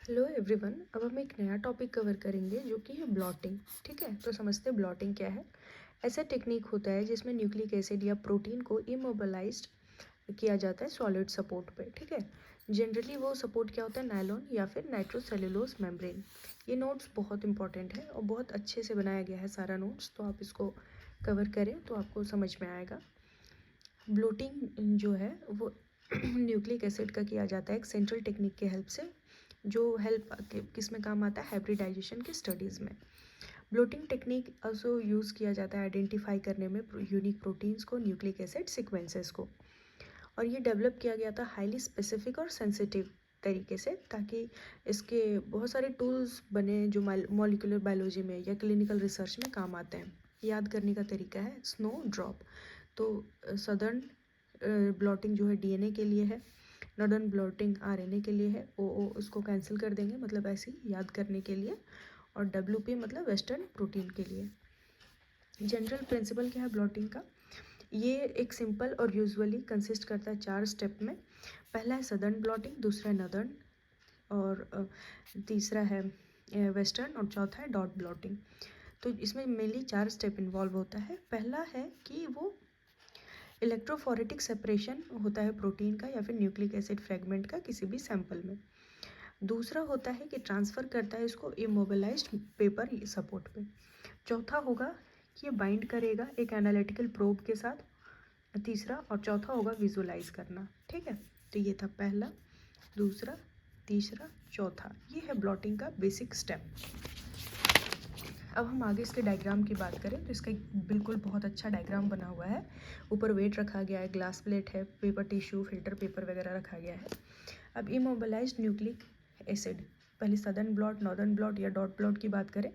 Hello everyone. अब हम एक नया टॉपिक कवर करेंगे जो कि है ब्लॉटिंग। ठीक है, तो समझते हैं ब्लॉटिंग क्या है। ऐसा टेक्निक होता है जिसमें न्यूक्लिक एसिड या प्रोटीन को इमोबिलाइज्ड किया जाता है सॉलिड सपोर्ट पे। ठीक है, जनरली वो सपोर्ट क्या होता है, नायलॉन या फिर नाइट्रोसेल्युलोज मेम्ब्रेन। ये नोट्स बहुत इंपॉर्टेंट है और बहुत अच्छे से बनाया गया है सारा नोट्स, तो आप इसको कवर करें तो आपको समझ में आएगा। ब्लोटिंग जो है वो न्यूक्लिक एसिड का किया जाता है एक सेंट्रल टेक्निक के हेल्प से, जो हेल्प किस में काम आता है, हाइब्रिडाइजेशन के स्टडीज़ में। ब्लोटिंग टेक्निक also यूज़ किया जाता है आइडेंटिफाई करने में यूनिक प्रोटीन्स को, न्यूक्लिक एसिड सीक्वेंसेस को। और ये डेवलप किया गया था हाईली स्पेसिफिक और सेंसिटिव तरीके से, ताकि इसके बहुत सारे टूल्स बने जो मॉलिक्यूलर बायोलॉजी में या क्लिनिकल रिसर्च में काम आते हैं। याद करने का तरीका है स्नो ड्रॉप। तो सदर्न ब्लॉटिंग जो है डीएनए के लिए है, नॉर्दर्न ब्लॉटिंग आरएनए के लिए है। ओ उसको कैंसिल कर देंगे, मतलब ऐसे ही याद करने के लिए। और डब्ल्यूपी मतलब वेस्टर्न प्रोटीन के लिए। जनरल प्रिंसिपल क्या है ब्लॉटिंग का, ये एक सिंपल और यूजुअली कंसिस्ट करता है 4 स्टेप में। पहला है सदर्न ब्लॉटिंग, दूसरा है नॉर्दर्न, और तीसरा है वेस्टर्न, और चौथा है डॉट ब्लॉटिंग। तो इसमें मेनली 4 स्टेप इन्वॉल्व होता है। पहला है कि वो इलेक्ट्रोफोरेटिक सेपरेशन होता है प्रोटीन का या फिर न्यूक्लिक एसिड फ्रेगमेंट का किसी भी सैंपल में। दूसरा होता है कि ट्रांसफ़र करता है इसको इमोबिलाइज्ड पेपर सपोर्ट पे। चौथा होगा कि ये बाइंड करेगा एक एनालिटिकल प्रोब के साथ। तीसरा और चौथा होगा विजुलाइज करना। ठीक है, तो ये था पहला, दूसरा, तीसरा, चौथा। ये है ब्लॉटिंग का बेसिक स्टेप। अब हम आगे इसके डायग्राम की बात करें तो इसका एक बिल्कुल बहुत अच्छा डायग्राम बना हुआ है। ऊपर वेट रखा गया है, ग्लास प्लेट है, पेपर टिश्यू, फिल्टर पेपर वगैरह रखा गया है। अब इमोबिलाइज्ड न्यूक्लिक एसिड, पहले सदर्न ब्लॉट, नॉर्दर्न ब्लॉट या डॉट ब्लॉट की बात करें,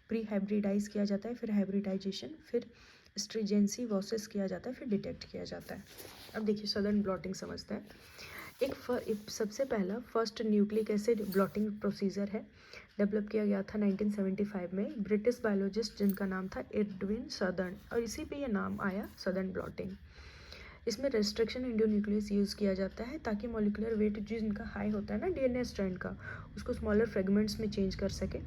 प्री हाइब्रिडाइज किया जाता है, फिर हाइब्रिडाइजेशन, फिर स्ट्रिजेंसी वॉसेस किया जाता है, फिर डिटेक्ट किया जाता है। अब देखिए सदर्न ब्लॉटिंग समझते हैं। एक सबसे पहला first nucleic acid blotting procedure है, डेवलप किया गया था 1975 में, ब्रिटिश बायोलॉजिस्ट जिनका नाम था एडविन सदर्न, और इसी पे ये नाम आया सदर्न ब्लॉटिंग। इसमें रेस्ट्रिक्शन इंडोन्यूक्लियस यूज़ किया जाता है ताकि मॉलिक्यूलर वेट जिनका हाई होता है ना डीएनए स्ट्रैंड का, उसको स्मॉलर फ्रेगमेंट्स में चेंज कर सके।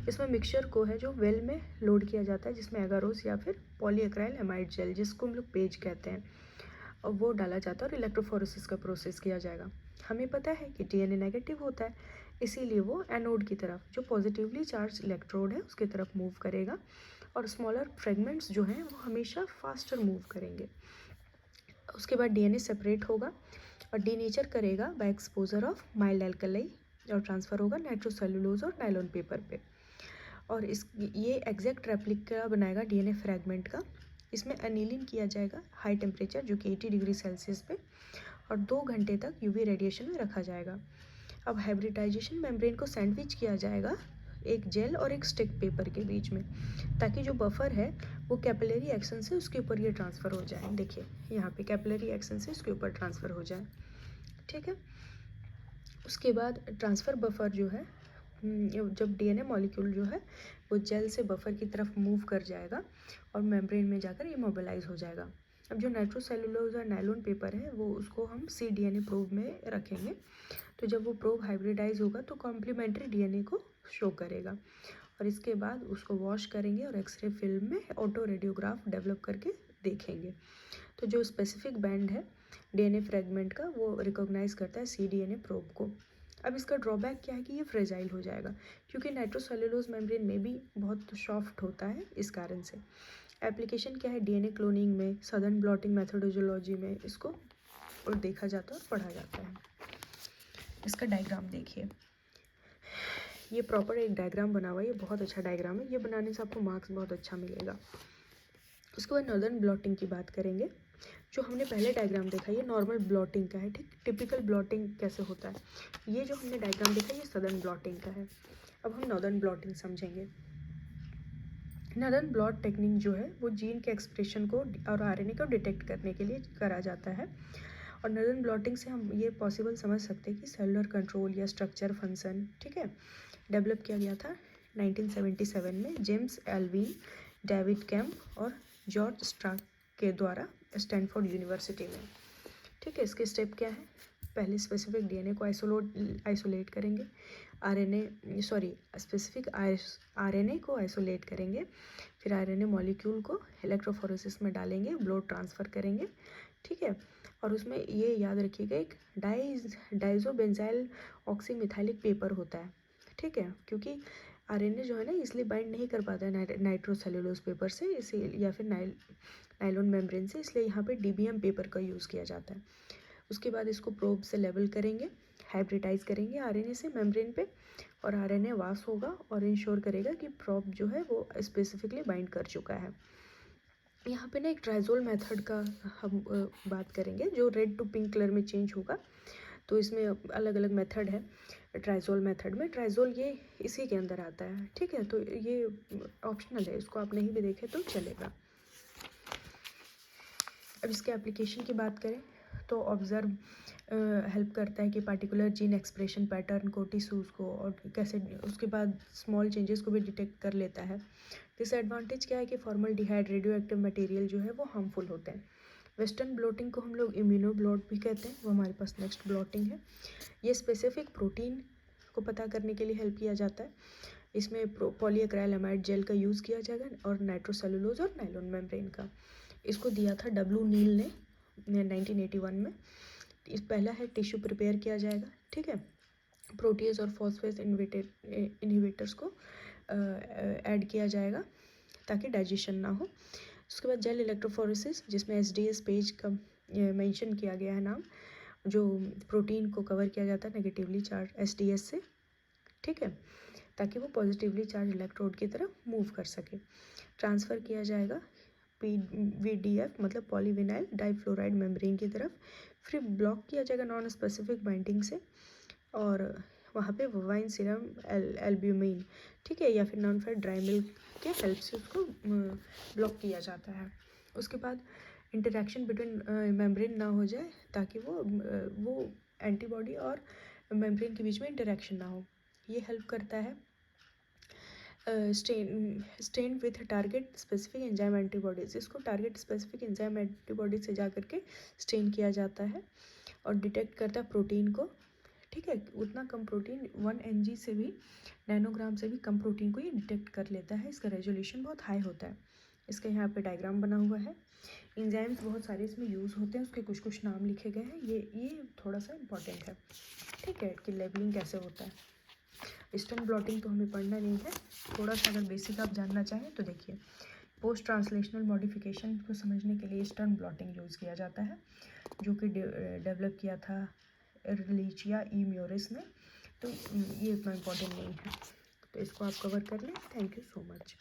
इसमें मिक्सचर को है जो वेल में लोड किया जाता है, जिसमें एगारोस या फिर पॉलीएक्राइल एमाइड जेल, जिसको हम लोग पेज कहते हैं, और वो डाला जाता है और इलेक्ट्रोफोरेसिस का प्रोसेस किया जाएगा। हमें पता है कि डीएनए नेगेटिव होता है, इसीलिए वो एनोड की तरफ, जो पॉजिटिवली चार्ज इलेक्ट्रोड है उसकी तरफ मूव करेगा, और स्मॉलर फ्रेगमेंट्स जो हैं वो हमेशा फास्टर मूव करेंगे। उसके बाद डीएनए सेपरेट होगा और डीनेचर करेगा by exposure of mild alkali, और ट्रांसफ़र होगा नाइट्रोसेल्युलोज और नायलॉन पेपर पे। और ये एग्जैक्ट रेप्लिका बनाएगा डीएनए फ्रैगमेंट का। इसमें एनीलिंग किया जाएगा हाई टेम्परेचर जो कि 80 डिग्री सेल्सियस पे, और 2 घंटे तक यूवी रेडिएशन में रखा जाएगा। अब हाइब्रिडाइजेशन मेम्ब्रेन को सैंडविच किया जाएगा एक जेल और एक स्टिक पेपर के बीच में, ताकि जो बफर है वो कैपिलरी एक्शन से उसके ऊपर ये ट्रांसफ़र हो जाए। देखिए यहाँ पे कैपिलरी एक्शन से उसके ऊपर ट्रांसफ़र हो जाए। ठीक है, उसके बाद ट्रांसफ़र बफर जो है, जब डीएनए मॉलिक्यूल जो है वो जेल से बफर की तरफ मूव कर जाएगा और मेम्ब्रेन में जाकर इमोबिलाइज हो जाएगा। अब जो नाइट्रोसेल्युलोज और नायलॉन पेपर है वो उसको हम cDNA प्रोब में रखेंगे। तो जब वो प्रोब हाइब्रिडाइज होगा तो कॉम्प्लीमेंट्री डीएनए को शो करेगा, और इसके बाद उसको वॉश करेंगे और एक्सरे फिल्म में ऑटो रेडियोग्राफ डेवलप करके देखेंगे। तो जो स्पेसिफिक बैंड है डीएनए फ्रेगमेंट का वो रिकॉग्नाइज करता है cDNA प्रोब को। अब इसका ड्रॉबैक क्या है कि ये फ्रेजाइल हो जाएगा, क्योंकि नाइट्रोसेल्युलोज मेम्ब्रेन में भी बहुत सॉफ्ट होता है, इस कारण से। एप्लीकेशन क्या है, डीएनए क्लोनिंग में, सदर्न ब्लॉटिंग मेथोडोलॉजी में इसको और देखा जाता है और पढ़ा जाता है। इसका डायग्राम देखिए, ये प्रॉपर एक डायग्राम बना हुआ है, ये बहुत अच्छा डायग्राम है, ये बनाने से आपको मार्क्स बहुत अच्छा मिलेगा। उसके बाद नॉर्दर्न ब्लॉटिंग की बात करेंगे। जो हमने पहले डायग्राम देखा ये नॉर्मल ब्लॉटिंग का है, ठीक, टिपिकल ब्लॉटिंग कैसे होता है। ये जो हमने डायग्राम देखा ये सदर्न ब्लॉटिंग का है। अब हम नॉर्दर्न ब्लॉटिंग समझेंगे। नॉर्दर्न ब्लॉट टेक्निक जो है वो जीन के एक्सप्रेशन को और आरएनए को डिटेक्ट करने के लिए करा जाता है, और नॉर्दर्न ब्लॉटिंग से हम ये पॉसिबल समझ सकते हैं कि सेलुलर कंट्रोल या स्ट्रक्चर फंक्शन, ठीक है, डेवलप किया गया था 1977 में जेम्स एल्विन, डेविड कैम्प और जॉर्ज स्ट्राक के द्वारा स्टैनफोर्ड यूनिवर्सिटी में। ठीक है, इसके स्टेप क्या है, पहले स्पेसिफिक डीएनए को आइसोलेट करेंगे, स्पेसिफिक आरएनए को आइसोलेट करेंगे, फिर आरएनए मॉलिक्यूल को इलेक्ट्रोफोरेसिस में डालेंगे, ब्लोड ट्रांसफ़र करेंगे, ठीक है। और उसमें ये याद रखिएगा एक डाइजोबेंजाइल ऑक्सीमिथाइलिक पेपर होता है, ठीक है, क्योंकि आरएनए जो है ना इसलिए बाइंड नहीं कर पाता है नाइट्रोसेलुलोज पेपर से, इसे या फिर नाइलॉन मेम्ब्रेन से, इसलिए यहाँ पे डीबीएम पेपर का यूज़ किया जाता है। उसके बाद इसको प्रोब से लेवल करेंगे, हाइब्रिडाइज करेंगे आरएनए से मेम्ब्रेन पे, और आरएनए वास होगा और इंश्योर करेगा कि प्रोब जो है वो स्पेसिफिकली बाइंड कर चुका है। यहाँ पे ना एक ट्राइजोल मेथड का हम बात करेंगे जो रेड टू पिंक कलर में चेंज होगा। तो इसमें अलग अलग मेथड है ट्राइजोल मेथड में। ट्राइजोल ये इसी के अंदर आता है, ठीक है, तो ये ऑप्शनल है, इसको आप नहीं भी देखें तो चलेगा। अब इसके एप्लीकेशन की बात करें तो ऑब्जर्व हेल्प करता है कि पार्टिकुलर जीन एक्सप्रेशन पैटर्न को, टिश्यूज़ को, और कैसे उसके बाद स्मॉल चेंजेस को भी डिटेक्ट कर लेता है। डिसएडवांटेज क्या है कि फॉर्मल्डिहाइड रेडियो एक्टिव मटेरियल जो है वो हार्मफुल होते हैं। वेस्टर्न ब्लॉटिंग को हम लोग इम्यूनो ब्लॉट भी कहते हैं, वो हमारे पास नेक्स्ट ब्लॉटिंग है। ये स्पेसिफिक प्रोटीन को पता करने के लिए हेल्प किया जाता है। इसमें पॉलीएक्राइलेमाइड जेल का यूज़ किया जाएगा और नाइट्रोसेलुलोज और नाइलॉन मेम्ब्रेन का। इसको दिया था डब्ल्यू नील ने 1981 में। इस पहला है टिश्यू प्रिपेयर किया जाएगा, ठीक है, प्रोटीज और फॉस्फेट इनहिबिटर्स को ऐड किया जाएगा ताकि डाइजेशन ना हो। उसके बाद जेल इलेक्ट्रोफोरेसिस, जिसमें एसडीएस पेज का मेंशन किया गया है नाम, जो प्रोटीन को कवर किया जाता है नेगेटिवली चार्ज एसडीएस से, ठीक है, ताकि वो पॉजिटिवली चार्ज इलेक्ट्रोड की तरफ मूव कर सके। ट्रांसफ़र किया जाएगा PVDF मतलब पॉलीविनाइल डाइफ्लोराइड मेम्ब्रेन की तरफ, फिर ब्लॉक किया जाएगा नॉन स्पेसिफिक बाइंडिंग से, और वहाँ पे वोवाइन सीरम एल्ब्यूमिन, ठीक है, या फिर नॉन फैट ड्राई मिल्क के हेल्प से उसको ब्लॉक किया जाता है। उसके बाद इंटरेक्शन बिटवीन मेम्ब्रेन ना हो जाए, ताकि वो एंटीबॉडी और मेम्ब्रेन के बीच में इंटरेक्शन ना हो। ये हेल्प करता है stain with target specific enzyme antibodies. इसको टारगेट स्पेसिफिक एंजाइम एंटीबॉडीज से जा करके स्टेन किया जाता है और डिटेक्ट करता है प्रोटीन को, ठीक है। उतना कम प्रोटीन 1 mg से भी, नैनोग्राम से भी कम प्रोटीन को ये डिटेक्ट कर लेता है। इसका रेजोल्यूशन बहुत हाई होता है। इसका यहाँ पे डायग्राम बना हुआ है। एंजाइम्स बहुत सारे इसमें यूज़ होते हैं, उसके कुछ कुछ नाम लिखे गए हैं। ये थोड़ा सा इम्पॉर्टेंट है, ठीक है, कि लेबलिंग कैसे होता है। ईस्टर्न ब्लॉटिंग तो हमें पढ़ना नहीं है, थोड़ा सा अगर बेसिक आप जानना चाहें तो देखिए। पोस्ट ट्रांसलेशनल मॉडिफिकेशन को समझने के लिए ईस्टर्न ब्लॉटिंग यूज़ किया जाता है, जो कि डेवलप किया था एर्लिचिया ई म्योरिस ने। तो ये इतना इम्पोर्टेंट नहीं है, तो इसको आप कवर कर लें। Thank you so much.